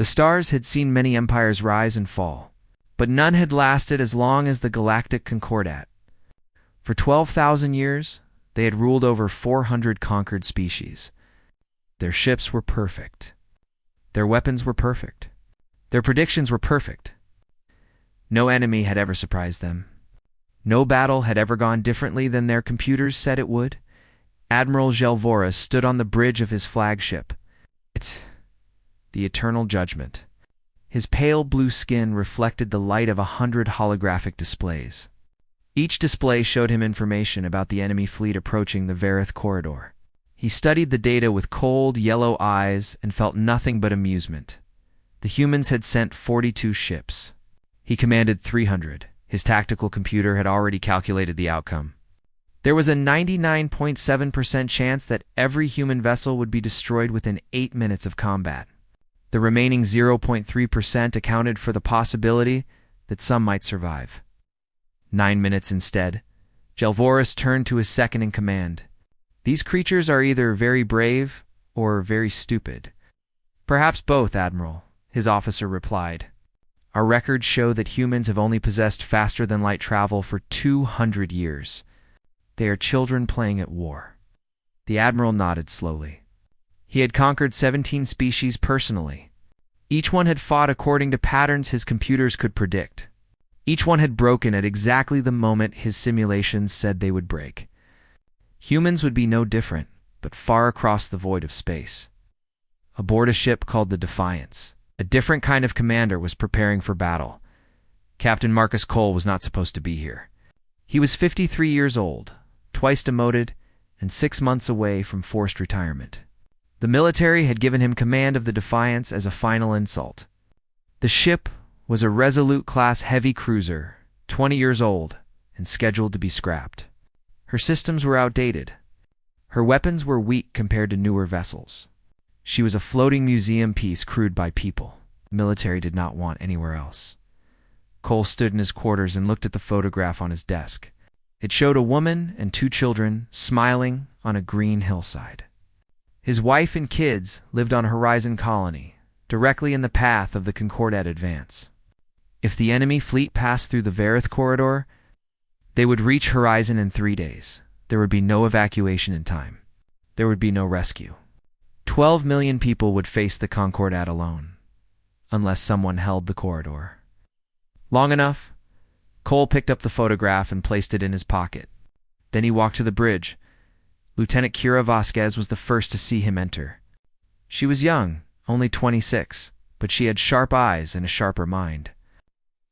The stars had seen many empires rise and fall, but none had lasted as long as the Galactic Concordat. For 12,000 years, they had ruled over 400 conquered species. Their ships were perfect. Their weapons were perfect. Their predictions were perfect. No enemy had ever surprised them. No battle had ever gone differently than their computers said it would. Admiral Gelvoris stood on the bridge of his flagship. The Eternal Judgment. His pale blue skin reflected the light of 100 holographic displays. Each display showed him information about the enemy fleet approaching the Varith corridor. He studied the data with cold, yellow eyes and felt nothing but amusement. The humans had sent 42 ships. He commanded 300. His tactical computer had already calculated the outcome. There was a 99.7% chance that every human vessel would be destroyed within 8 minutes of combat. The remaining 0.3% accounted for the possibility that some might survive. 9 minutes instead, Gelvoris turned to his second-in-command. These creatures are either very brave or very stupid. Perhaps both, Admiral, his officer replied. Our records show that humans have only possessed faster-than-light travel for 200 years. They are children playing at war. The Admiral nodded slowly. He had conquered 17 species personally. Each one had fought according to patterns his computers could predict. Each one had broken at exactly the moment his simulations said they would break. Humans would be no different, but far across the void of space. Aboard a ship called the Defiance, a different kind of commander was preparing for battle. Captain Marcus Cole was not supposed to be here. He was 53 years old, twice demoted, and 6 months away from forced retirement. The military had given him command of the Defiance as a final insult. The ship was a Resolute-class heavy cruiser, 20 years old, and scheduled to be scrapped. Her systems were outdated. Her weapons were weak compared to newer vessels. She was a floating museum piece crewed by people the military did not want anywhere else. Cole stood in his quarters and looked at the photograph on his desk. It showed a woman and 2 children smiling on a green hillside. His wife and kids lived on Horizon Colony, directly in the path of the Concordat advance. If the enemy fleet passed through the Varith corridor, they would reach Horizon in 3 days. There would be no evacuation in time. There would be no rescue. 12 million people would face the Concordat alone, unless someone held the corridor. Long enough, Cole picked up the photograph and placed it in his pocket. Then he walked to the bridge. Lieutenant Kira Vasquez was the first to see him enter. She was young, only 26, but she had sharp eyes and a sharper mind.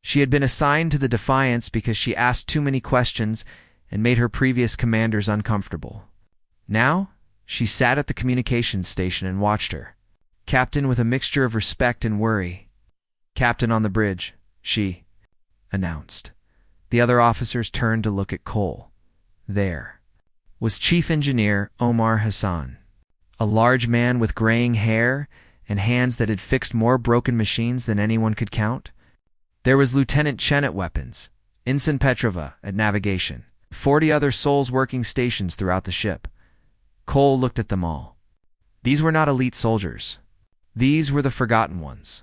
She had been assigned to the Defiance because she asked too many questions and made her previous commanders uncomfortable. Now, she sat at the communications station and watched her. Captain with a mixture of respect and worry. Captain on the bridge, she announced. The other officers turned to look at Cole. There was Chief Engineer Omar Hassan, a large man with graying hair and hands that had fixed more broken machines than anyone could count. There was Lieutenant Chen at weapons, Ensign Petrova at navigation, 40 other souls working stations throughout the ship. Cole looked at them all. These were not elite soldiers. These were the forgotten ones.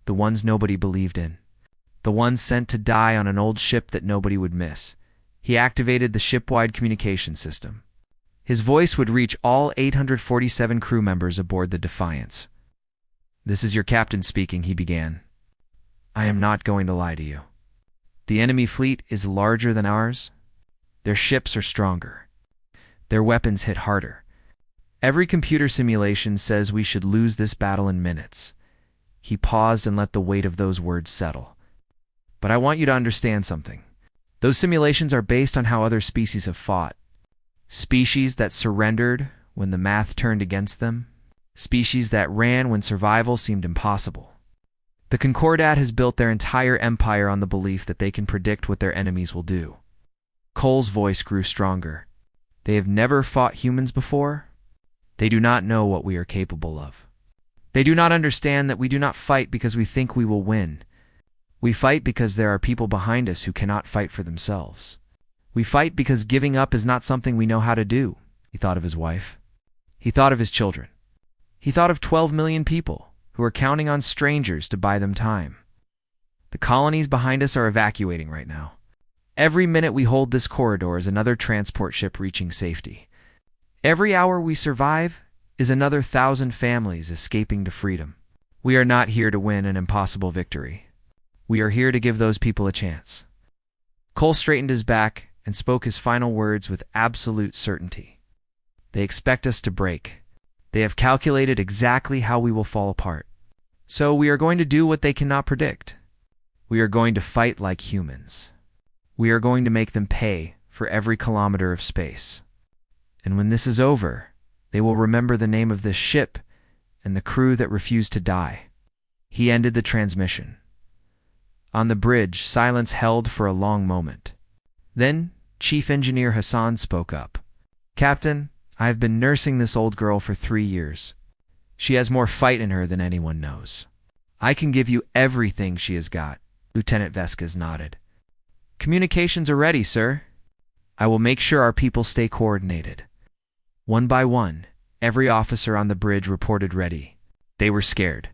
The ones nobody believed in. The ones sent to die on an old ship that nobody would miss. He activated the ship-wide communication system. His voice would reach all 847 crew members aboard the Defiance. "This is your captain speaking," he began. "I am not going to lie to you. The enemy fleet is larger than ours. Their ships are stronger. Their weapons hit harder. Every computer simulation says we should lose this battle in minutes." He paused and let the weight of those words settle. "But I want you to understand something. Those simulations are based on how other species have fought. Species that surrendered when the math turned against them. Species that ran when survival seemed impossible. The Concordat has built their entire empire on the belief that they can predict what their enemies will do." Cole's voice grew stronger. "They have never fought humans before. They do not know what we are capable of. They do not understand that we do not fight because we think we will win. We fight because there are people behind us who cannot fight for themselves. We fight because giving up is not something we know how to do." He thought of his wife. He thought of his children. He thought of 12 million people who who are counting on strangers to buy them time. The colonies behind us are evacuating right now. Every minute we hold this corridor is another transport ship reaching safety. Every hour we survive is another 1,000 families escaping to freedom. We are not here to win an impossible victory. We are here to give those people a chance. Cole straightened his back and spoke his final words with absolute certainty. They expect us to break. They have calculated exactly how we will fall apart. So we are going to do what they cannot predict. We are going to fight like humans. We are going to make them pay for every kilometer of space. And when this is over, they will remember the name of this ship and the crew that refused to die. He ended the transmission. On the bridge, silence held for a long moment. Then, Chief Engineer Hassan spoke up. "Captain, I have been nursing this old girl for 3 years. She has more fight in her than anyone knows. I can give you everything she has got." Lieutenant Vescas nodded. "Communications are ready, sir. I will make sure our people stay coordinated." One by one, every officer on the bridge reported ready. They were scared.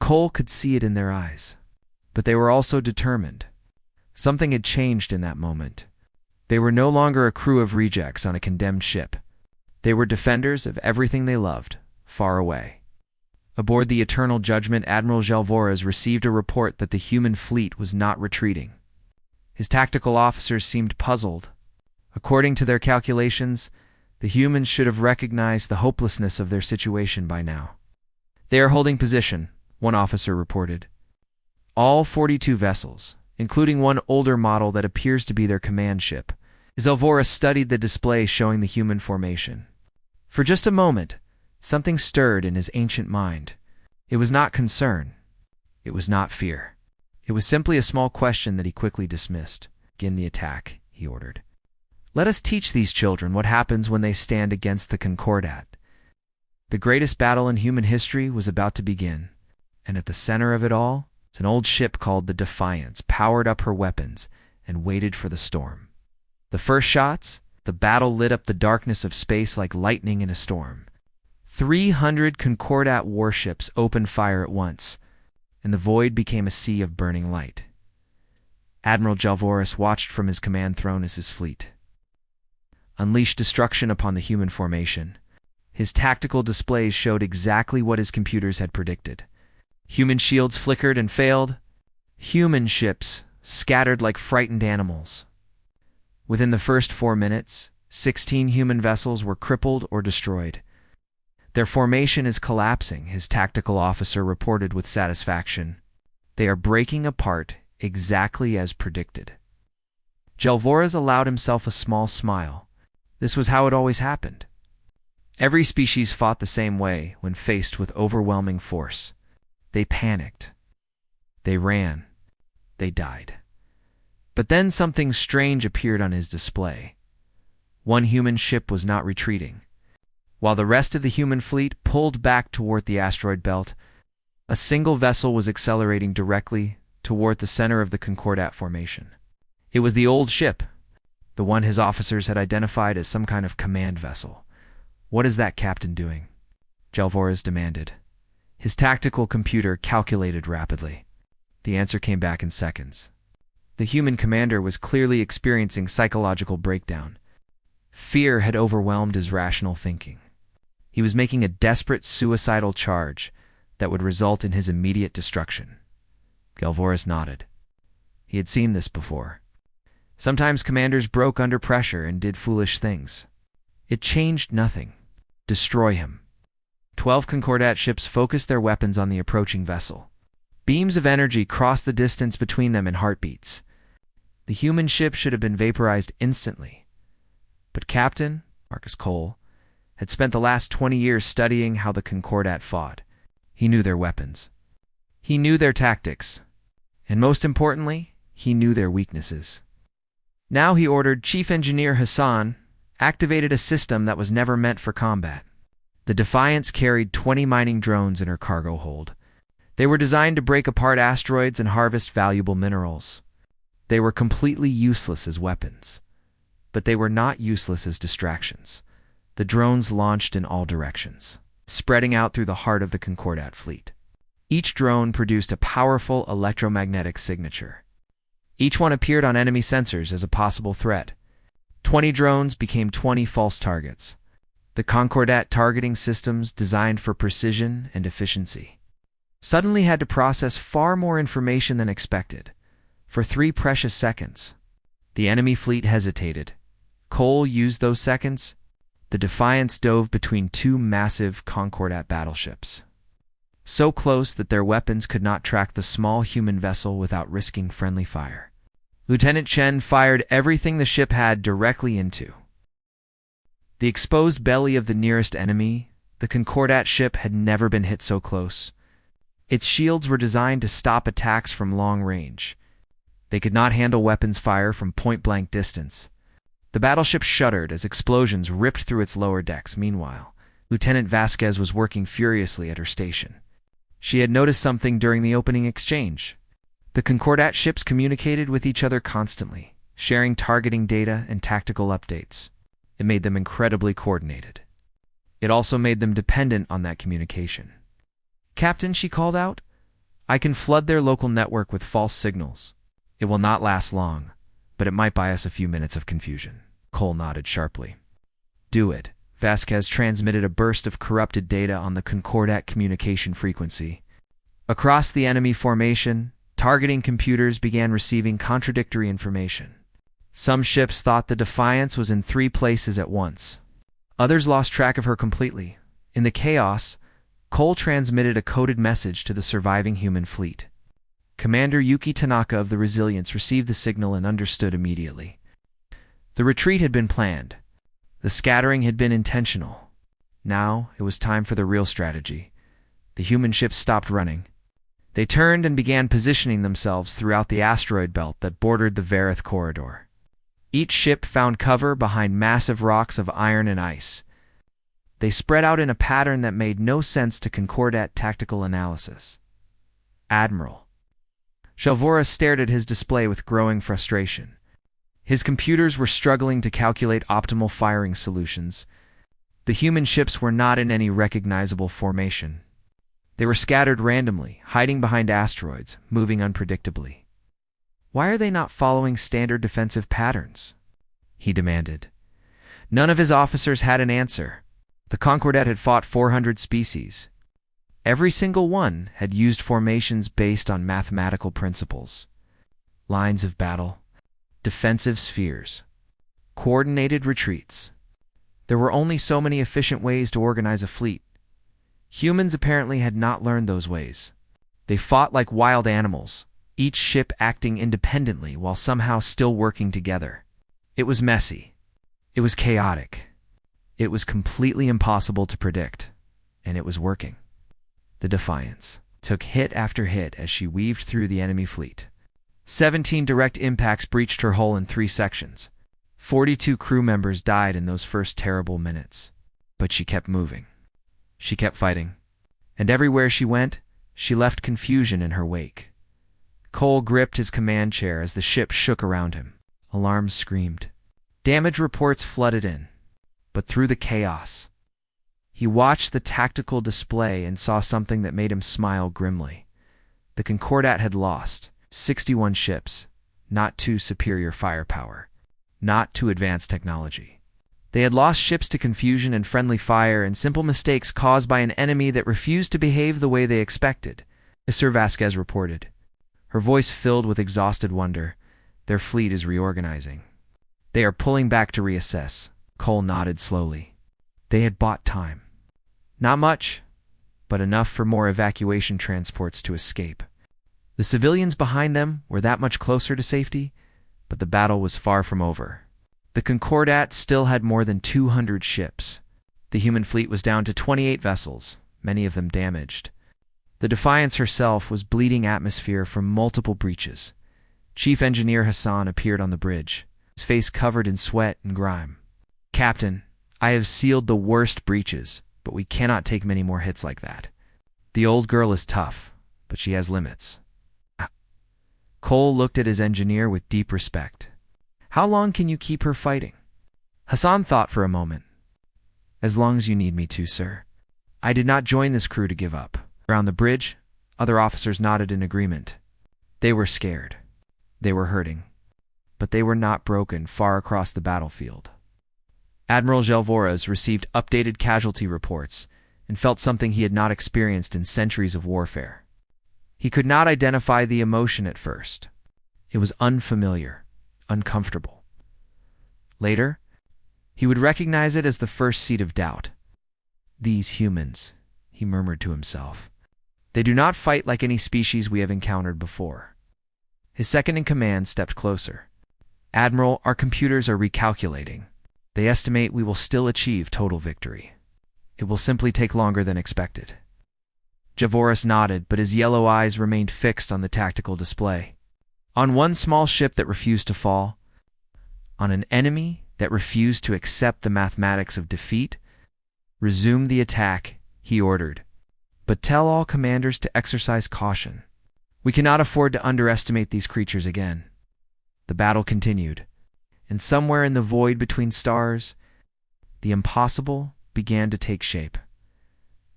Cole could see it in their eyes. But they were also determined. Something had changed in that moment. They were no longer a crew of rejects on a condemned ship. They were defenders of everything they loved, far away. Aboard the Eternal Judgment, Admiral Gelvoras received a report that the human fleet was not retreating. His tactical officers seemed puzzled. According to their calculations, the humans should have recognized the hopelessness of their situation by now. "They are holding position," one officer reported. All 42 vessels, including one older model that appears to be their command ship. Gelvoras studied the display showing the human formation. For just a moment, something stirred in his ancient mind. It was not concern. It was not fear. It was simply a small question that he quickly dismissed. "Begin the attack," he ordered. "Let us teach these children what happens when they stand against the Concordat." The greatest battle in human history was about to begin, and at the center of it all, an old ship called the Defiance powered up her weapons and waited for the storm. The first shots, the battle lit up the darkness of space like lightning in a storm. 300 Concordat warships opened fire at once, and the void became a sea of burning light. Admiral Gelvoras watched from his command throne as his fleet unleashed destruction upon the human formation. His tactical displays showed exactly what his computers had predicted. Human shields flickered and failed. Human ships scattered like frightened animals. Within the first 4 minutes, 16 human vessels were crippled or destroyed. "Their formation is collapsing," his tactical officer reported with satisfaction. "They are breaking apart exactly as predicted." Gelvoras allowed himself a small smile. This was how it always happened. Every species fought the same way when faced with overwhelming force. They panicked. They ran. They died. But then something strange appeared on his display. One human ship was not retreating. While the rest of the human fleet pulled back toward the asteroid belt, a single vessel was accelerating directly toward the center of the Concordat formation. It was the old ship, the one his officers had identified as some kind of command vessel. "What is that captain doing?" Gelvoras demanded. His tactical computer calculated rapidly. The answer came back in seconds. The human commander was clearly experiencing psychological breakdown. Fear had overwhelmed his rational thinking. He was making a desperate suicidal charge that would result in his immediate destruction. Gelvoras nodded. He had seen this before. Sometimes commanders broke under pressure and did foolish things. It changed nothing. Destroy him. 12 Concordat ships focused their weapons on the approaching vessel. Beams of energy crossed the distance between them in heartbeats. The human ship should have been vaporized instantly. But Captain Marcus Cole had spent the last 20 years studying how the Concordat fought. He knew their weapons. He knew their tactics. And most importantly, he knew their weaknesses. Now he ordered Chief Engineer Hassan activated a system that was never meant for combat. The Defiance carried 20 mining drones in her cargo hold. They were designed to break apart asteroids and harvest valuable minerals. They were completely useless as weapons. But they were not useless as distractions. The drones launched in all directions, spreading out through the heart of the Concordat fleet. Each drone produced a powerful electromagnetic signature. Each one appeared on enemy sensors as a possible threat. 20 drones became 20 false targets. The Concordat targeting systems, designed for precision and efficiency, suddenly had to process far more information than expected. For 3 precious seconds, the enemy fleet hesitated. Cole used those seconds. The Defiance dove between 2 massive Concordat battleships, so close that their weapons could not track the small human vessel without risking friendly fire. Lieutenant Chen fired everything the ship had directly into the exposed belly of the nearest enemy. The Concordat ship had never been hit so close. Its shields were designed to stop attacks from long range. They could not handle weapons fire from point-blank distance. The battleship shuddered as explosions ripped through its lower decks. Meanwhile, Lieutenant Vasquez was working furiously at her station. She had noticed something during the opening exchange. The Concordat ships communicated with each other constantly, sharing targeting data and tactical updates. It made them incredibly coordinated. It also made them dependent on that communication. "Captain," she called out, "I can flood their local network with false signals. It will not last long, but it might buy us a few minutes of confusion." Cole nodded sharply. "Do it." Vasquez transmitted a burst of corrupted data on the Concordat communication frequency. Across the enemy formation, targeting computers began receiving contradictory information. Some ships thought the Defiance was in 3 places at once. Others lost track of her completely. In the chaos, Cole transmitted a coded message to the surviving human fleet. Commander Yuki Tanaka of the Resilience received the signal and understood immediately. The retreat had been planned. The scattering had been intentional. Now it was time for the real strategy. The human ships stopped running. They turned and began positioning themselves throughout the asteroid belt that bordered the Varith corridor. Each ship found cover behind massive rocks of iron and ice. They spread out in a pattern that made no sense to Concordat tactical analysis. "Admiral." Shalvora stared at his display with growing frustration. His computers were struggling to calculate optimal firing solutions. The human ships were not in any recognizable formation. They were scattered randomly, hiding behind asteroids, moving unpredictably. "Why are they not following standard defensive patterns?" he demanded. None of his officers had an answer. The Concordat had fought 400 species. Every single one had used formations based on mathematical principles. Lines of battle, defensive spheres, coordinated retreats. There were only so many efficient ways to organize a fleet. Humans apparently had not learned those ways. They fought like wild animals, each ship acting independently while somehow still working together. It was messy. It was chaotic. It was completely impossible to predict, and it was working. The Defiance took hit after hit as she weaved through the enemy fleet. 17 direct impacts breached her hull in 3 sections. 42 crew members died in those first terrible minutes. But she kept moving. She kept fighting. And everywhere she went, she left confusion in her wake. Cole gripped his command chair as the ship shook around him. Alarms screamed. Damage reports flooded in. But through the chaos, he watched the tactical display and saw something that made him smile grimly. The Concordat had lost 61 ships, not to superior firepower, not to advanced technology. They had lost ships to confusion and friendly fire and simple mistakes caused by an enemy that refused to behave the way they expected, as Sir Vasquez reported. Her voice filled with exhausted wonder. Their fleet is reorganizing. They are pulling back to reassess. Cole nodded slowly. They had bought time. Not much, but enough for more evacuation transports to escape. The civilians behind them were that much closer to safety, but the battle was far from over. The Concordat still had more than 200 ships. The human fleet was down to 28 vessels, many of them damaged. The Defiance herself was bleeding atmosphere from multiple breaches. Chief Engineer Hassan appeared on the bridge, his face covered in sweat and grime. "Captain, I have sealed the worst breaches, but we cannot take many more hits like that. The old girl is tough, but she has limits." Cole looked at his engineer with deep respect. "How long can you keep her fighting?" Hassan thought for a moment. "As long as you need me to, sir. I did not join this crew to give up." Around the bridge, Other officers nodded in agreement. They were scared. They were hurting. But they were not broken far across the battlefield. Admiral Gelvoras received updated casualty reports and felt something he had not experienced in centuries of warfare. He could not identify the emotion at first. It was unfamiliar, uncomfortable. Later, he would recognize it as the first seed of doubt. These humans, he murmured to himself. They do not fight like any species we have encountered before. His second-in-command stepped closer. Admiral, our computers are recalculating. They estimate we will still achieve total victory. It will simply take longer than expected. Gelvoras nodded, but his yellow eyes remained fixed on the tactical display. On one small ship that refused to fall, on an enemy that refused to accept the mathematics of defeat, resume the attack, he ordered. But tell all commanders to exercise caution. We cannot afford to underestimate these creatures again. The battle continued, and somewhere in the void between stars, the impossible began to take shape.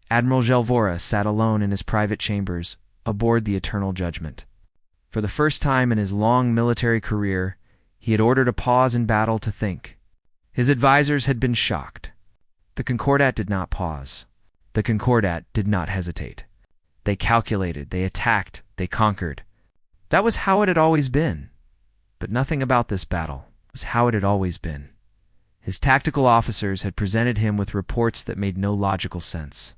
Admiral Gelvoras sat alone in his private chambers aboard the Eternal Judgment. For the first time in his long military career, he had ordered a pause in battle to think. His advisors had been shocked. The Concordat did not pause. The Concordat did not hesitate. They calculated, they attacked, they conquered. That was how it had always been. But nothing about this battle was how it had always been. His tactical officers had presented him with reports that made no logical sense.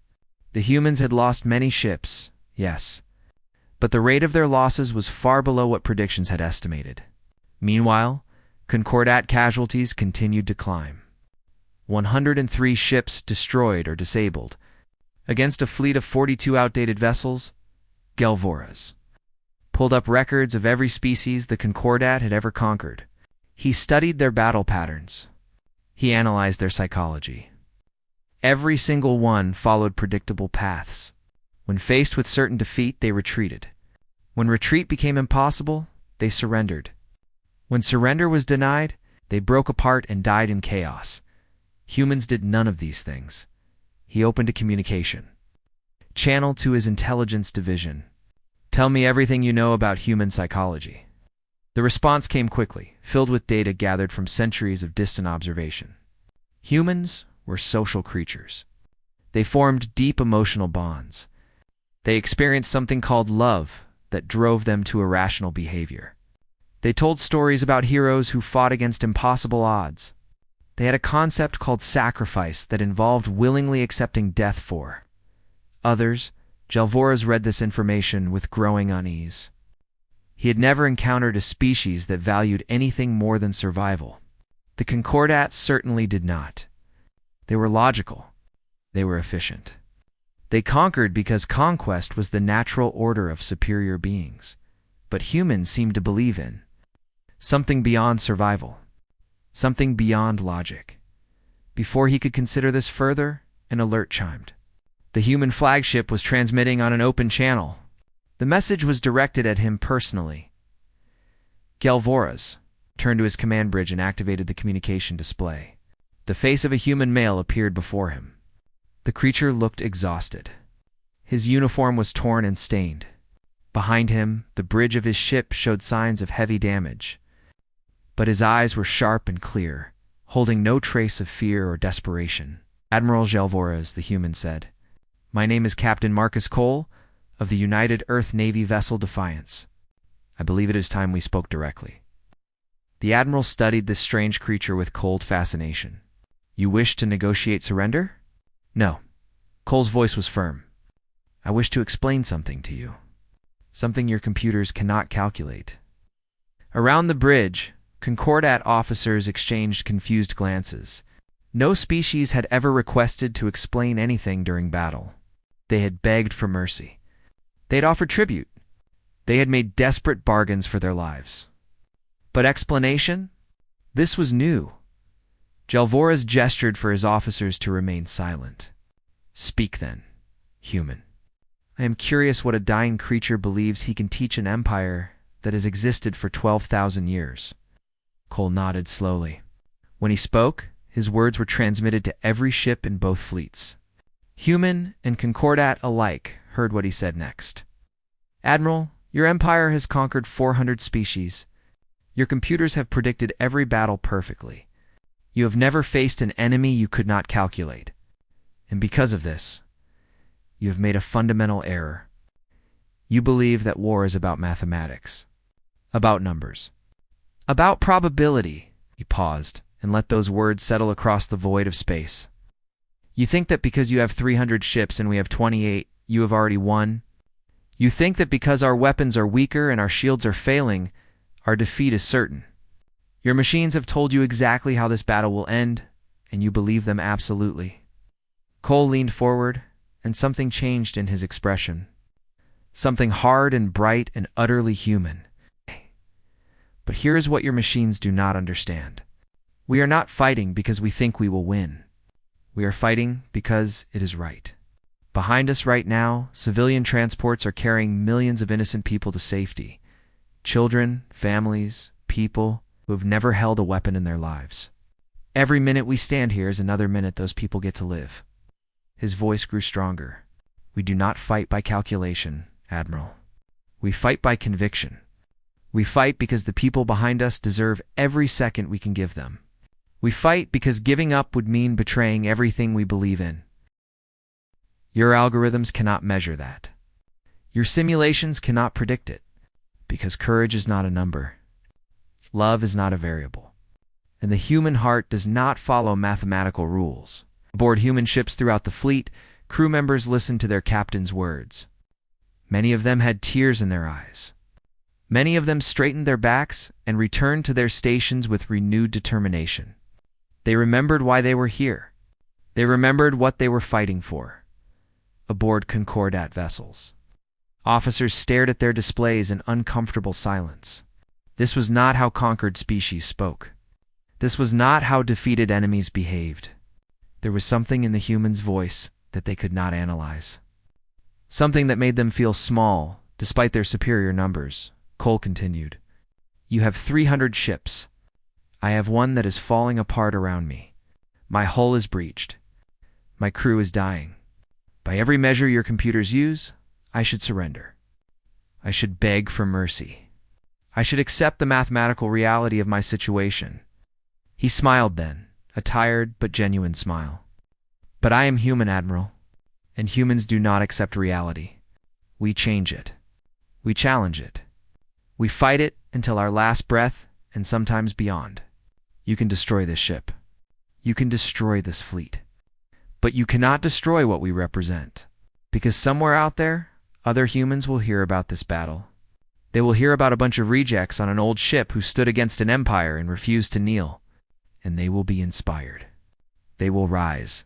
The humans had lost many ships, yes, but the rate of their losses was far below what predictions had estimated. Meanwhile, Concordat casualties continued to climb. 103 ships destroyed or disabled. Against a fleet of 42 outdated vessels, Gelvoras pulled up records of every species the Concordat had ever conquered. He studied their battle patterns. He analyzed their psychology. Every single one followed predictable paths. When faced with certain defeat, they retreated. When retreat became impossible, they surrendered. When surrender was denied, they broke apart and died in chaos. Humans did none of these things. He opened a communication. Channeled to his intelligence division. Tell me everything you know about human psychology. The response came quickly, filled with data gathered from centuries of distant observation. Humans were social creatures. They formed deep emotional bonds. They experienced something called love that drove them to irrational behavior. They told stories about heroes who fought against impossible odds. They had a concept called sacrifice that involved willingly accepting death for others. Gelvoras read this information with growing unease. He had never encountered a species that valued anything more than survival. The Concordats certainly did not. They were logical. They were efficient. They conquered because conquest was the natural order of superior beings. But humans seemed to believe in something beyond survival, something beyond logic. Before he could consider this further, an alert chimed. The human flagship was transmitting on an open channel. The message was directed at him personally. Gelvoras turned to his command bridge and activated the communication display. The face of a human male appeared before him. The creature looked exhausted. His uniform was torn and stained. Behind him, the bridge of his ship showed signs of heavy damage. But his eyes were sharp and clear, holding no trace of fear or desperation. Admiral Gelvoras, the human said, "My name is Captain Marcus Cole, of the United Earth Navy vessel Defiance. I believe it is time we spoke directly." The admiral studied this strange creature with cold fascination. "You wish to negotiate surrender?" "No." Cole's voice was firm. "I wish to explain something to you. Something your computers cannot calculate." Around the bridge, Concordat officers exchanged confused glances. No species had ever requested to explain anything during battle. They had begged for mercy. They had offered tribute. They had made desperate bargains for their lives. But explanation? This was new. Gelvoras gestured for his officers to remain silent. "Speak then, human. I am curious what a dying creature believes he can teach an empire that has existed for 12,000 years. Cole nodded slowly. When he spoke, his words were transmitted to every ship in both fleets. Human and Concordat alike heard what he said next. Admiral, your empire has conquered 400 species. Your computers have predicted every battle perfectly. You have never faced an enemy you could not calculate. And because of this, you have made a fundamental error. You believe that war is about mathematics, about numbers, about probability. He paused and let those words settle across the void of space. You think that because you have 300 ships and we have 28, you have already won? You think that because our weapons are weaker and our shields are failing, our defeat is certain. Your machines have told you exactly how this battle will end, and you believe them absolutely. Cole leaned forward, and something changed in his expression. Something hard and bright and utterly human. But here is what your machines do not understand. We are not fighting because we think we will win. We are fighting because it is right. Behind us right now, civilian transports are carrying millions of innocent people to safety. Children, families, people who have never held a weapon in their lives. Every minute we stand here is another minute those people get to live. His voice grew stronger. We do not fight by calculation, Admiral. We fight by conviction. We fight because the people behind us deserve every second we can give them. We fight because giving up would mean betraying everything we believe in. Your algorithms cannot measure that. Your simulations cannot predict it, because courage is not a number. Love is not a variable. And the human heart does not follow mathematical rules. Aboard human ships throughout the fleet, crew members listened to their captain's words. Many of them had tears in their eyes. Many of them straightened their backs and returned to their stations with renewed determination. They remembered why they were here. They remembered what they were fighting for. Aboard Concordat vessels, officers stared at their displays in uncomfortable silence. This was not how conquered species spoke. This was not how defeated enemies behaved. There was something in the human's voice that they could not analyze. Something that made them feel small, despite their superior numbers. Cole continued. You have 300 ships. I have one that is falling apart around me. My hull is breached. My crew is dying. By every measure your computers use, I should surrender. I should beg for mercy. I should accept the mathematical reality of my situation. He smiled then, a tired but genuine smile. But I am human, Admiral, and humans do not accept reality. We change it. We challenge it. We fight it until our last breath, and sometimes beyond. You can destroy this ship. You can destroy this fleet. But you cannot destroy what we represent, because somewhere out there, other humans will hear about this battle. They will hear about a bunch of rejects on an old ship who stood against an empire and refused to kneel, and they will be inspired. They will rise,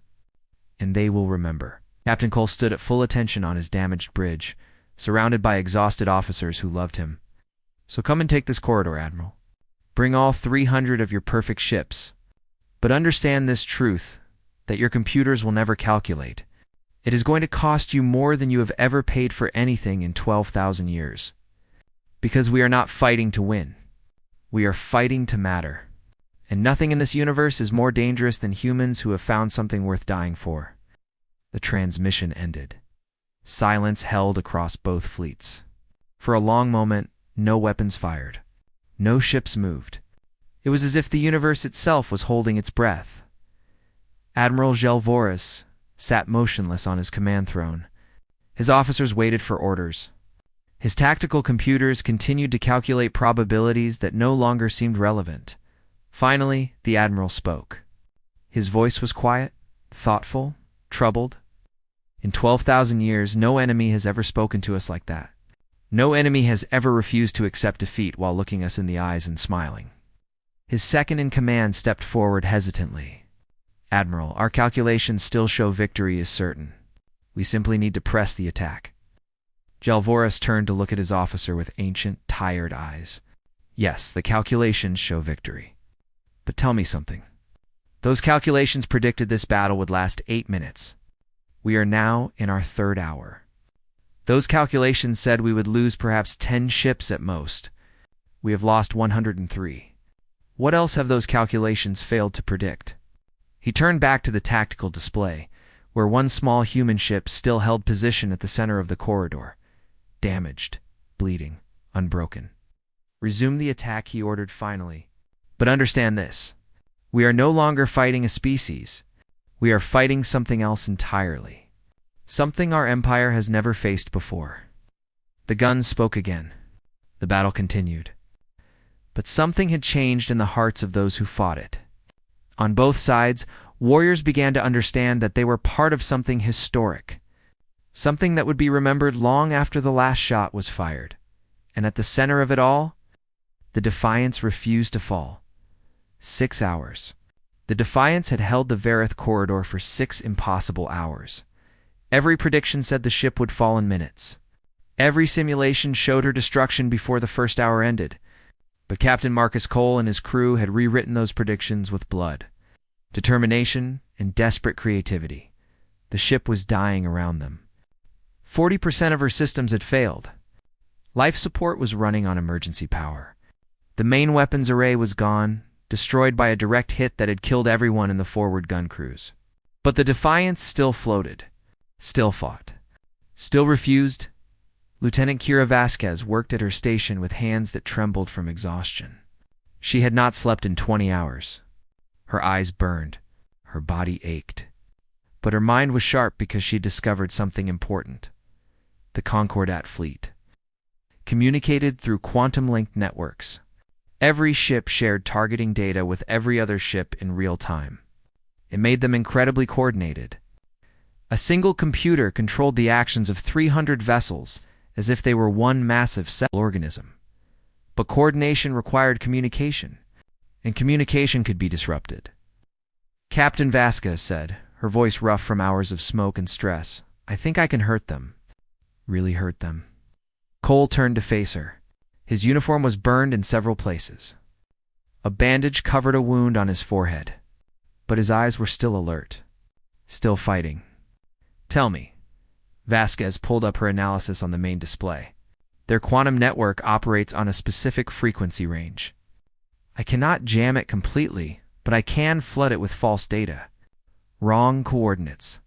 and they will remember. Captain Cole stood at full attention on his damaged bridge, surrounded by exhausted officers who loved him. So come and take this corridor, Admiral. Bring all 300 of your perfect ships, but understand this truth, that your computers will never calculate. It is going to cost you more than you have ever paid for anything in 12,000 years. Because we are not fighting to win. We are fighting to matter. And nothing in this universe is more dangerous than humans who have found something worth dying for. The transmission ended. Silence held across both fleets. For a long moment, no weapons fired. No ships moved. It was as if the universe itself was holding its breath. Admiral Gelvoris sat motionless on his command throne. His officers waited for orders. His tactical computers continued to calculate probabilities that no longer seemed relevant. Finally, the Admiral spoke. His voice was quiet, thoughtful, troubled. In 12,000 years, no enemy has ever spoken to us like that. No enemy has ever refused to accept defeat while looking us in the eyes and smiling. His second-in-command stepped forward hesitantly. Admiral, our calculations still show victory is certain. We simply need to press the attack. Gelvoris turned to look at his officer with ancient, tired eyes. Yes, the calculations show victory. But tell me something. Those calculations predicted this battle would last 8 minutes. We are now in our 3rd hour. Those calculations said we would lose perhaps 10 ships at most. We have lost 103. What else have those calculations failed to predict? He turned back to the tactical display, where one small human ship still held position at the center of the corridor, damaged, bleeding, unbroken. "Resume the attack," he ordered finally. "But understand this. We are no longer fighting a species. We are fighting something else entirely. Something our empire has never faced before." The guns spoke again. The battle continued. But something had changed in the hearts of those who fought it. On both sides, warriors began to understand that they were part of something historic, something that would be remembered long after the last shot was fired. And at the center of it all, the Defiance refused to fall. 6 hours. The Defiance had held the Vareth corridor for 6 impossible hours. Every prediction said the ship would fall in minutes. Every simulation showed her destruction before the first hour ended. But Captain Marcus Cole and his crew had rewritten those predictions with blood, determination, and desperate creativity. The ship was dying around them. 40% of her systems had failed. Life support was running on emergency power. The main weapons array was gone, destroyed by a direct hit that had killed everyone in the forward gun crews. But the Defiance still floated, still fought, still refused. Lieutenant Kira Vasquez worked at her station with hands that trembled from exhaustion. She had not slept in 20 hours. Her eyes burned, her body ached. But her mind was sharp because she had discovered something important. The Concordat fleet communicated through quantum-linked networks. Every ship shared targeting data with every other ship in real time. It made them incredibly coordinated. A single computer controlled the actions of 300 vessels as if they were one massive cell organism. But coordination required communication, and communication could be disrupted. Captain Vasquez said, her voice rough from hours of smoke and stress, "I think I can hurt them. Really hurt them." Cole turned to face her. His uniform was burned in several places. A bandage covered a wound on his forehead. But his eyes were still alert, still fighting. "Tell me." Vasquez pulled up her analysis on the main display. "Their quantum network operates on a specific frequency range. I cannot jam it completely, but I can flood it with false data. Wrong coordinates.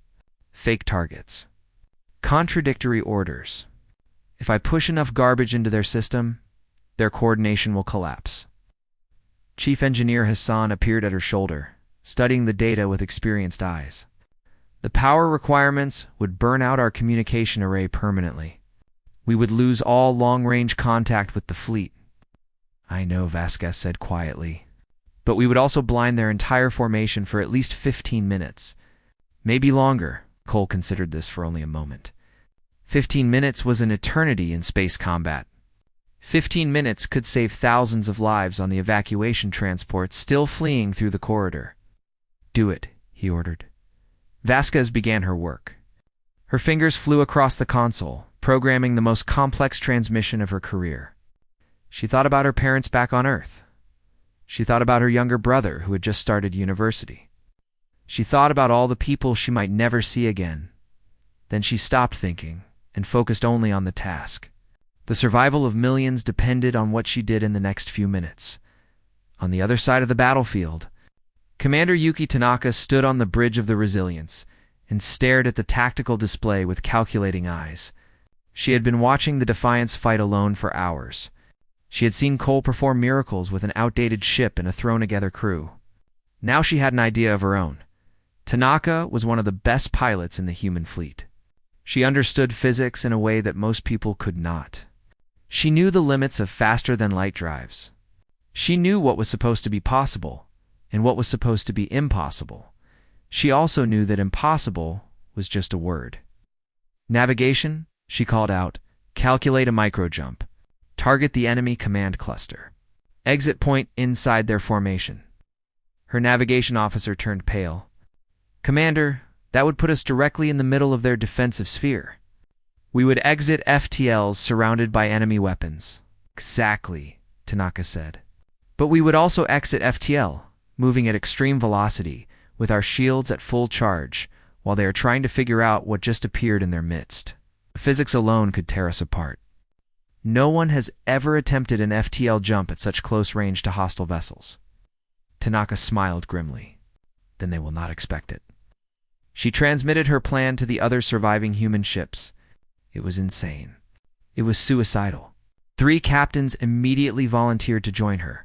Fake targets. Contradictory orders. If I push enough garbage into their system, their coordination will collapse." Chief Engineer Hassan appeared at her shoulder, studying the data with experienced eyes. "The power requirements would burn out our communication array permanently. We would lose all long-range contact with the fleet." "I know," Vasquez said quietly. "But we would also blind their entire formation for at least 15 minutes. Maybe longer." Cole considered this for only a moment. 15 minutes was an eternity in space combat. 15 minutes could save thousands of lives on the evacuation transports still fleeing through the corridor. "Do it," he ordered. Vasquez began her work. Her fingers flew across the console, programming the most complex transmission of her career. She thought about her parents back on Earth. She thought about her younger brother who had just started university. She thought about all the people she might never see again. Then she stopped thinking and focused only on the task. The survival of millions depended on what she did in the next few minutes. On the other side of the battlefield, Commander Yuki Tanaka stood on the bridge of the Resilience and stared at the tactical display with calculating eyes. She had been watching the Defiance fight alone for hours. She had seen Cole perform miracles with an outdated ship and a thrown-together crew. Now she had an idea of her own. Tanaka was one of the best pilots in the human fleet. She understood physics in a way that most people could not. She knew the limits of faster-than-light drives. She knew what was supposed to be possible and what was supposed to be impossible. She also knew that impossible was just a word. "Navigation," she called out. "Calculate a microjump. Target the enemy command cluster. Exit point inside their formation." Her navigation officer turned pale. "Commander, that would put us directly in the middle of their defensive sphere. We would exit FTLs surrounded by enemy weapons." "Exactly," Tanaka said. "But we would also exit FTL, moving at extreme velocity, with our shields at full charge, while they are trying to figure out what just appeared in their midst. Physics alone could tear us apart. No one has ever attempted an FTL jump at such close range to hostile vessels." Tanaka smiled grimly. "Then they will not expect it." She transmitted her plan to the other surviving human ships. It was insane. It was suicidal. 3 captains immediately volunteered to join her.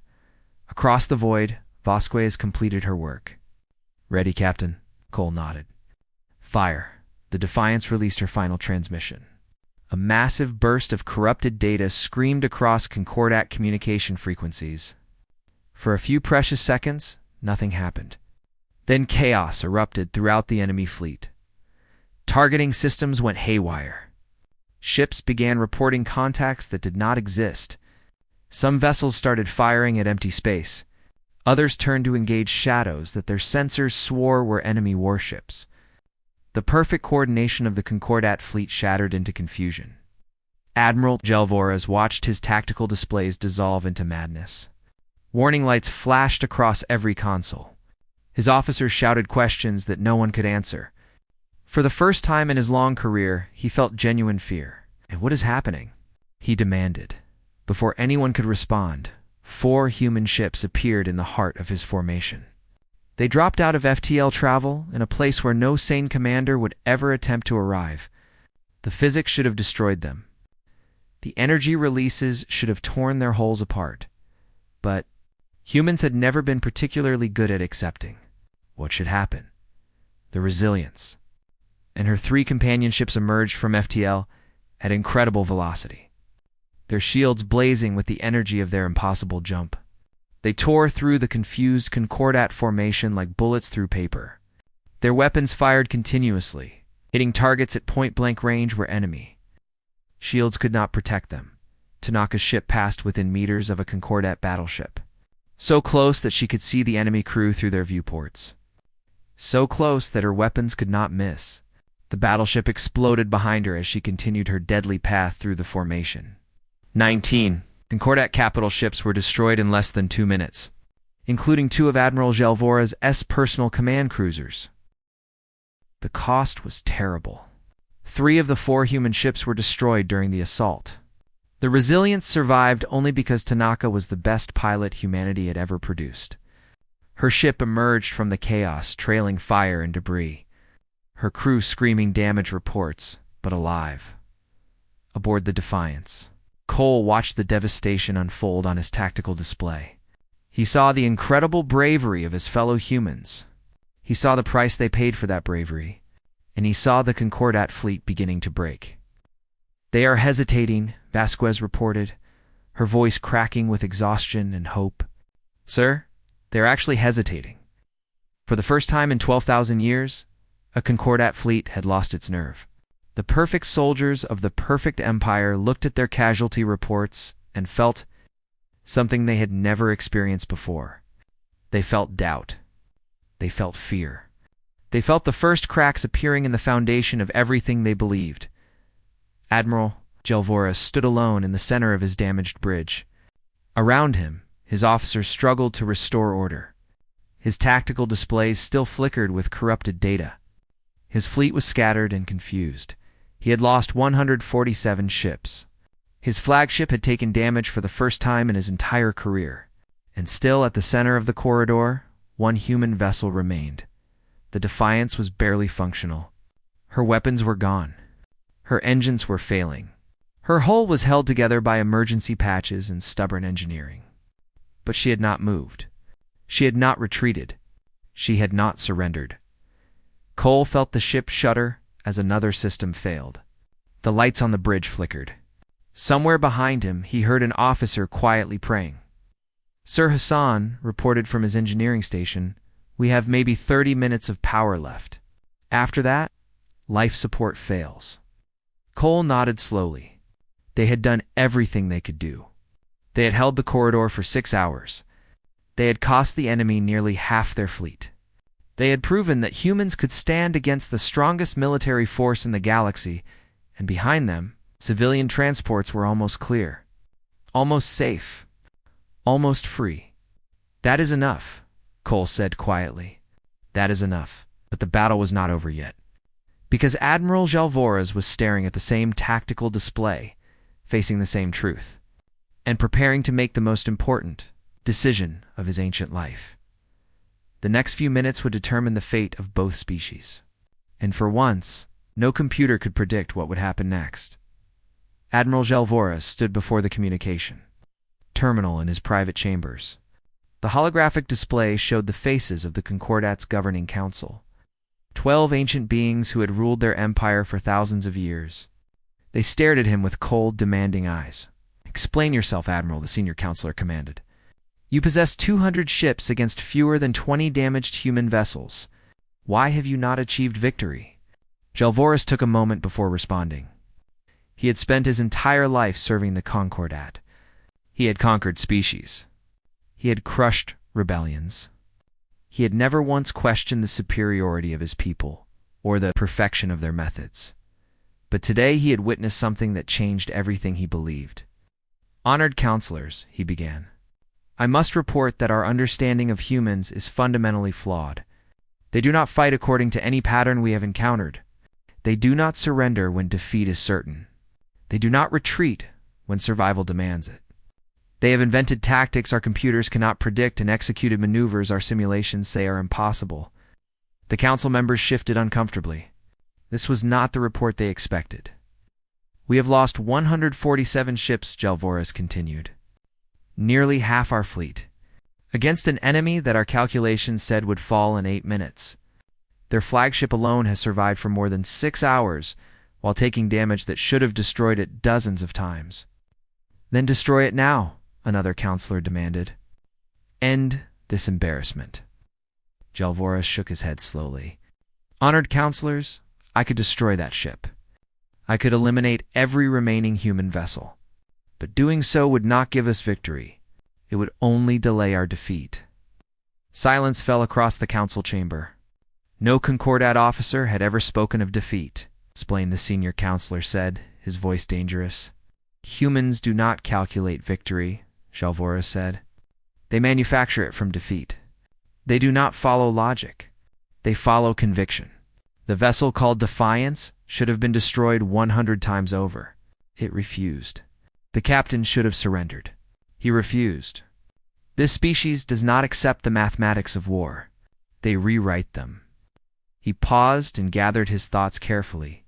Across the void, Vasquez completed her work. "Ready, Captain?" Cole nodded. "Fire." The Defiance released her final transmission. A massive burst of corrupted data screamed across Concordat communication frequencies. For a few precious seconds, nothing happened. Then chaos erupted throughout the enemy fleet. Targeting systems went haywire. Ships began reporting contacts that did not exist. Some vessels started firing at empty space. Others turned to engage shadows that their sensors swore were enemy warships. The perfect coordination of the Concordat fleet shattered into confusion. Admiral Gelvoras watched his tactical displays dissolve into madness. Warning lights flashed across every console. His officers shouted questions that no one could answer. For the first time in his long career, he felt genuine fear. "And what is happening?" he demanded. Before anyone could respond, 4 human ships appeared in the heart of his formation. They dropped out of FTL travel in a place where no sane commander would ever attempt to arrive. The physics should have destroyed them. The energy releases should have torn their hulls apart. But humans had never been particularly good at accepting what should happen. The resilience. And her 3 companion ships emerged from FTL at incredible velocity, their shields blazing with the energy of their impossible jump. They tore through the confused Concordat formation like bullets through paper. Their weapons fired continuously, hitting targets at point-blank range where enemy shields could not protect them. Tanaka's ship passed within meters of a Concordat battleship, so close that she could see the enemy crew through their viewports. So close that her weapons could not miss. The battleship exploded behind her as she continued her deadly path through the formation. 19 Concordat capital ships were destroyed in less than 2 minutes, including 2 of Admiral Gelvoras' personal command cruisers. The cost was terrible. 3 of the 4 human ships were destroyed during the assault. The Resilience survived only because Tanaka was the best pilot humanity had ever produced. Her ship emerged from the chaos, trailing fire and debris. Her crew screaming damage reports, but alive. Aboard the Defiance, Cole watched the devastation unfold on his tactical display. He saw the incredible bravery of his fellow humans. He saw the price they paid for that bravery, and he saw the Concordat fleet beginning to break. "They are hesitating," Vasquez reported, her voice cracking with exhaustion and hope. "Sir, they're actually hesitating." For the first time in 12,000 years, a Concordat fleet had lost its nerve. The perfect soldiers of the perfect empire looked at their casualty reports and felt something they had never experienced before. They felt doubt. They felt fear. They felt the first cracks appearing in the foundation of everything they believed. Admiral Gelvoras stood alone in the center of his damaged bridge. Around him, his officers struggled to restore order. His tactical displays still flickered with corrupted data. His fleet was scattered and confused. He had lost 147 ships. His flagship had taken damage for the first time in his entire career. And still at the center of the corridor, 1 human vessel remained. The Defiance was barely functional. Her weapons were gone. Her engines were failing. Her hull was held together by emergency patches and stubborn engineering. But she had not moved. She had not retreated. She had not surrendered. Cole felt the ship shudder as another system failed. The lights on the bridge flickered. Somewhere behind him, he heard an officer quietly praying. Sir Hassan reported from his engineering station, "We have maybe 30 minutes of power left. After that, life support fails." Cole nodded slowly. They had done everything they could do. They had held the corridor for 6 hours. They had cost the enemy nearly half their fleet. They had proven that humans could stand against the strongest military force in the galaxy, and behind them, civilian transports were almost clear, almost safe, almost free. "That is enough," Cole said quietly. "That is enough." But the battle was not over yet, because Admiral Gelvoras was staring at the same tactical display, facing the same truth, and preparing to make the most important decision of his ancient life. The next few minutes would determine the fate of both species. And for once, no computer could predict what would happen next. Admiral Gelvoris stood before the communication terminal in his private chambers. The holographic display showed the faces of the Concordat's governing council, 12 ancient beings who had ruled their empire for thousands of years. They stared at him with cold, demanding eyes. "Explain yourself, Admiral," the senior counselor commanded. "You possess 200 ships against fewer than 20 damaged human vessels. Why have you not achieved victory?" Gelvoris took a moment before responding. He had spent his entire life serving the Concordat. He had conquered species. He had crushed rebellions. He had never once questioned the superiority of his people or the perfection of their methods. But today he had witnessed something that changed everything he believed. "Honored counselors," he began, "I must report that our understanding of humans is fundamentally flawed. They do not fight according to any pattern we have encountered. They do not surrender when defeat is certain. They do not retreat when survival demands it. They have invented tactics our computers cannot predict and executed maneuvers our simulations say are impossible." The council members shifted uncomfortably. This was not the report they expected. "We have lost 147 ships," Gelvoris continued. "Nearly half our fleet. Against an enemy that our calculations said would fall in 8 minutes. Their flagship alone has survived for more than 6 hours, while taking damage that should have destroyed it dozens of times." "Then destroy it now," another counselor demanded. "End this embarrassment." Gelvoris shook his head slowly. "Honored counselors, I could destroy that ship. I could eliminate every remaining human vessel. But doing so would not give us victory. It would only delay our defeat." Silence fell across the council chamber. No Concordat officer had ever spoken of defeat, explained the senior counselor said, his voice dangerous. "Humans do not calculate victory," Gelvoris said. "They manufacture it from defeat. They do not follow logic. They follow conviction. The vessel called Defiance should have been destroyed 100 times over. It refused. The captain should have surrendered. He refused. This species does not accept the mathematics of war. They rewrite them." He paused and gathered his thoughts carefully.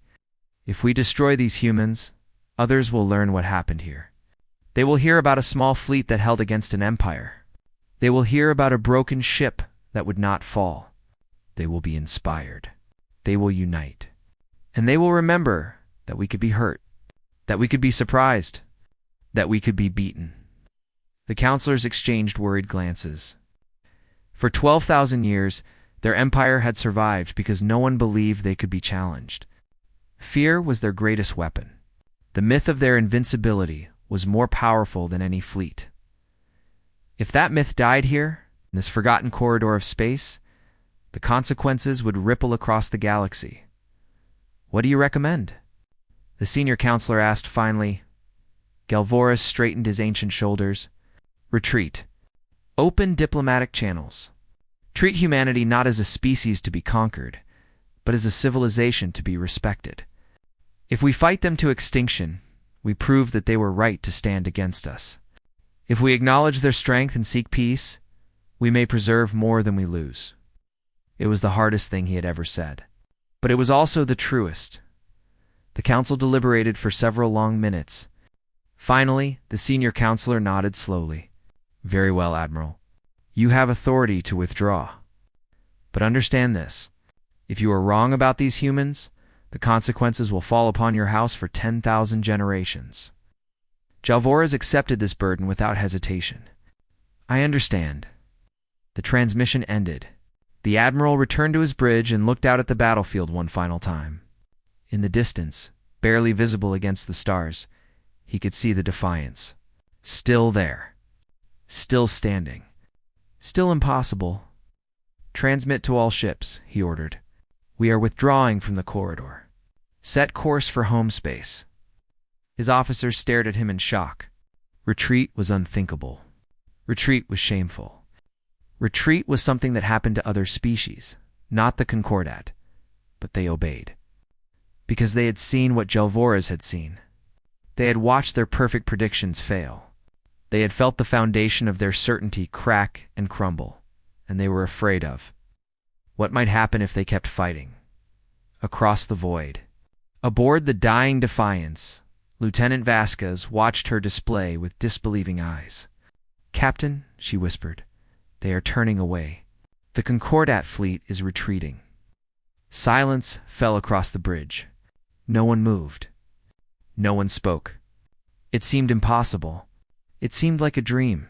"If we destroy these humans, others will learn what happened here. They will hear about a small fleet that held against an empire. They will hear about a broken ship that would not fall. They will be inspired. They will unite. And they will remember that we could be hurt, that we could be surprised, that we could be beaten." The counselors exchanged worried glances. For 12,000 years, their empire had survived because no one believed they could be challenged. Fear was their greatest weapon. The myth of their invincibility was more powerful than any fleet. If that myth died here, in this forgotten corridor of space, the consequences would ripple across the galaxy. "What do you recommend?" the senior counselor asked finally. Gelvoris straightened his ancient shoulders. "Retreat. Open diplomatic channels. Treat humanity not as a species to be conquered, but as a civilization to be respected. If we fight them to extinction, we prove that they were right to stand against us. If we acknowledge their strength and seek peace, we may preserve more than we lose." It was the hardest thing he had ever said, but it was also the truest. The council deliberated for several long minutes. Finally, the senior counselor nodded slowly. "Very well, Admiral. You have authority to withdraw. But understand this. If you are wrong about these humans, the consequences will fall upon your house for 10,000 generations." Gelvoris accepted this burden without hesitation. "I understand." The transmission ended. The Admiral returned to his bridge and looked out at the battlefield one final time. In the distance, barely visible against the stars, he could see the Defiance. Still there. Still standing. Still impossible. "Transmit to all ships," he ordered. "We are withdrawing from the corridor. Set course for home space." His officers stared at him in shock. Retreat was unthinkable. Retreat was shameful. Retreat was something that happened to other species, not the Concordat, but they obeyed. Because they had seen what Gelvoris had seen. They had watched their perfect predictions fail. They had felt the foundation of their certainty crack and crumble, and they were afraid of what might happen if they kept fighting. Across the void, aboard the dying Defiance, Lieutenant Vasquez watched her display with disbelieving eyes. "Captain," she whispered, "they are turning away. The Concordat fleet is retreating." Silence fell across the bridge. No one moved. No one spoke. It seemed impossible. It seemed like a dream.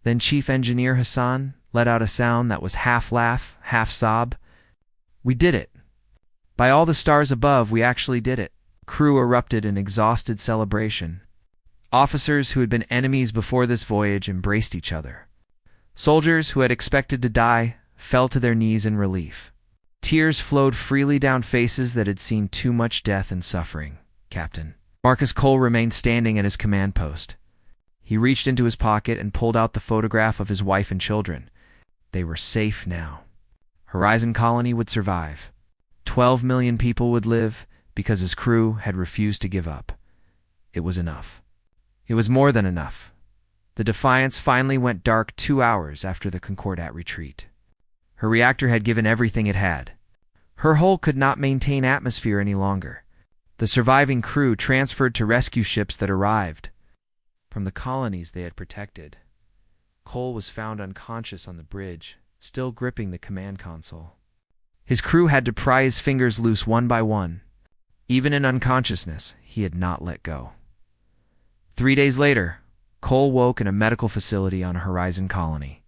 Then Chief Engineer Hassan let out a sound that was half laugh, half sob. "We did it! By all the stars above, we actually did it!" Crew erupted in exhausted celebration. Officers who had been enemies before this voyage embraced each other. Soldiers who had expected to die fell to their knees in relief. Tears flowed freely down faces that had seen too much death and suffering. Captain Marcus Cole remained standing at his command post. He reached into his pocket and pulled out the photograph of his wife and children. They were safe now. Horizon Colony would survive. 12 million people would live because his crew had refused to give up. It was enough. It was more than enough. The Defiance finally went dark 2 hours after the Concordat retreat. Her reactor had given everything it had. Her hull could not maintain atmosphere any longer. The surviving crew transferred to rescue ships that arrived from the colonies they had protected. Cole was found unconscious on the bridge, still gripping the command console. His crew had to pry his fingers loose one by one. Even in unconsciousness, he had not let go. 3 days later, Cole woke in a medical facility on a Horizon Colony.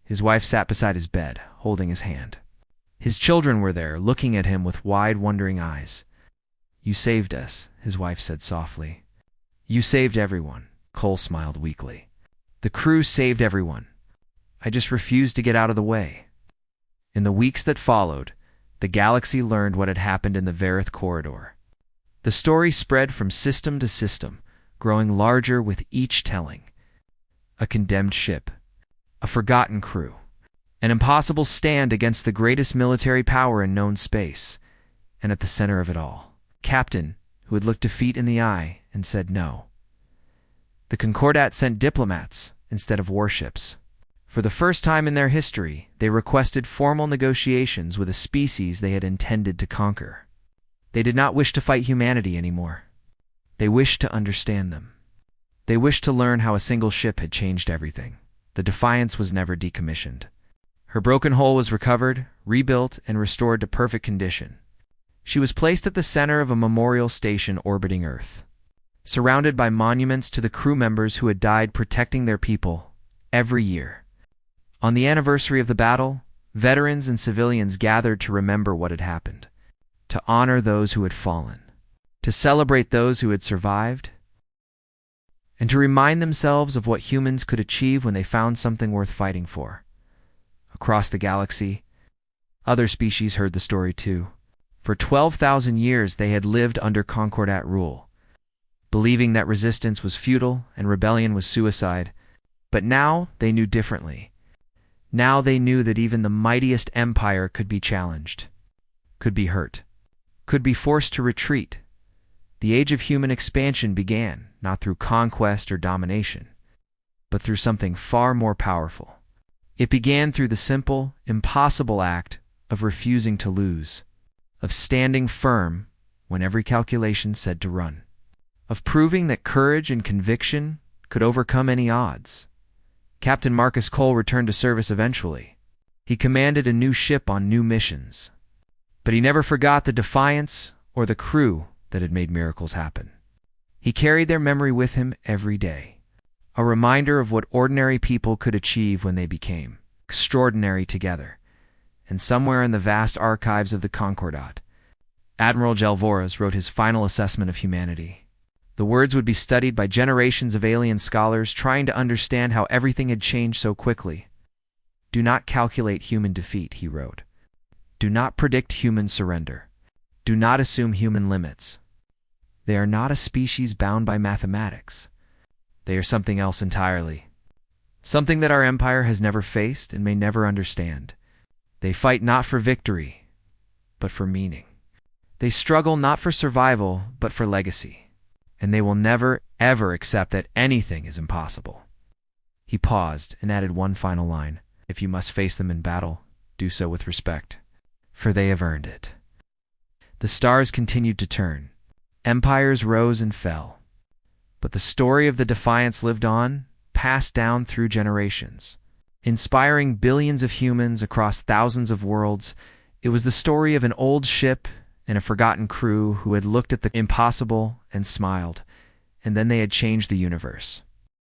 His wife sat beside his bed, holding his hand. His children were there, looking at him with wide, wondering eyes. "You saved us," his wife said softly. "You saved everyone," Cole smiled weakly. "The crew saved everyone. I just refused to get out of the way." In the weeks that followed, the galaxy learned what had happened in the Varith corridor. The story spread from system to system, growing larger with each telling. A condemned ship, a forgotten crew, an impossible stand against the greatest military power in known space, and at the center of it all, Captain, who had looked defeat in the eye and said no. The Concordat sent diplomats instead of warships. For the first time in their history, they requested formal negotiations with a species they had intended to conquer. They did not wish to fight humanity anymore. They wished to understand them. They wished to learn how a single ship had changed everything. The Defiance was never decommissioned. Her broken hull was recovered, rebuilt, and restored to perfect condition. She was placed at the center of a memorial station orbiting Earth, surrounded by monuments to the crew members who had died protecting their people every year. On the anniversary of the battle, veterans and civilians gathered to remember what had happened, to honor those who had fallen, to celebrate those who had survived, and to remind themselves of what humans could achieve when they found something worth fighting for. Across the galaxy, other species heard the story too. For 12,000 years they had lived under Concordat rule, believing that resistance was futile and rebellion was suicide. But now they knew differently. Now they knew that even the mightiest empire could be challenged, could be hurt, could be forced to retreat. The age of human expansion began not through conquest or domination, but through something far more powerful. It began through the simple, impossible act of refusing to lose, of standing firm when every calculation said to run, of proving that courage and conviction could overcome any odds. Captain Marcus Cole returned to service eventually. He commanded a new ship on new missions. But he never forgot the Defiance or the crew that had made miracles happen. He carried their memory with him every day, a reminder of what ordinary people could achieve when they became extraordinary together. And somewhere in the vast archives of the Concordat, Admiral Gelvoras wrote his final assessment of humanity. The words would be studied by generations of alien scholars trying to understand how everything had changed so quickly. "Do not calculate human defeat," he wrote. "Do not predict human surrender. Do not assume human limits. They are not a species bound by mathematics. They are something else entirely. Something that our empire has never faced and may never understand. They fight not for victory, but for meaning. They struggle not for survival, but for legacy. And they will never, ever accept that anything is impossible." He paused and added one final line. "If you must face them in battle, do so with respect, for they have earned it." The stars continued to turn. Empires rose and fell. But the story of the Defiance lived on, passed down through generations. Inspiring billions of humans across thousands of worlds, it was the story of an old ship and a forgotten crew who had looked at the impossible and smiled, and then they had changed the universe.